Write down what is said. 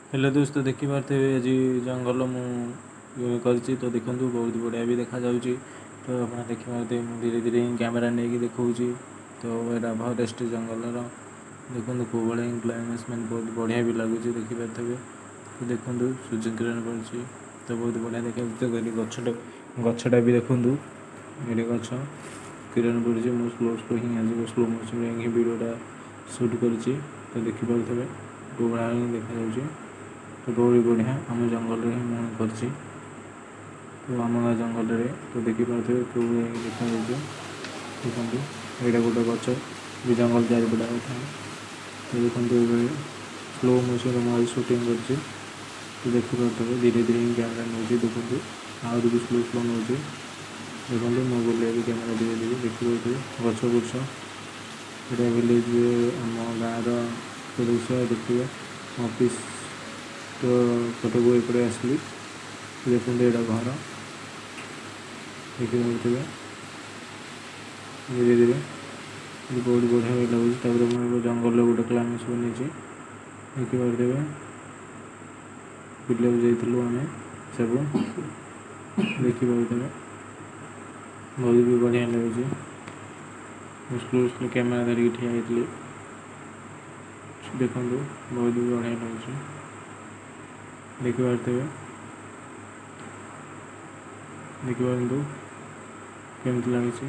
Hello दोस्तों देखी पारे आज जंगल मुझे तो देखूँ बहुत बढ़िया भी देखा जाऊँगी। तो आप देखी पारे धीरे धीरे कैमेरा नहीं देखा तो यहाँ फरेस्ट जंगल देखो कौ भाई क्लाइमेक्स मैंने बहुत बढ़िया भी लगुच देखिपारे तो देखूँ सूर्य किरण पड़ी तो बहुत बढ़िया देखा तो गछटा भी देखूँ ये गछ किरण पड़ी मुझे स्लो स्लो ही स्लो मोशन ही वीडियोटा सुट कर तो देखिपारे कौ भाई देखा तो बहुत बढ़िया आम जंगल ही मुझे कर तो आम गाँ जंगल तो देखिपारे कौ देखा देखते यहाँ गोटे गच भी जंगल चारिपटा था तो देखो स्लो मोशन मोबाइल शूटिंग कर तो देखिपारे धीरे धीरे कैमेरा नौ देखो आहरी भी स्लो स्लो नौ देखो मो बोलिए भी कैमेरा धीरे धीरे देखिए गच बुर्छ यहाँ विलेज आम गाँव दृश्य देखिए ऑफिस तो फोटो को एपटे आसली देखते यहाँ घर देखिए धीरे धीरे बहुत बढ़िया भी लगुच मुझे जंगल गोटे क्लाइमेक्स बनी देखिपारे बुलाक जाइलु आम सब देखिपारे बहुत भी बढ़िया लगुच स्लो स्लो कैमेरा धरिकी ठिया होती देखो बहुत भी बढ़िया लगुच देखिपारे देखिपारतु केमती लगी।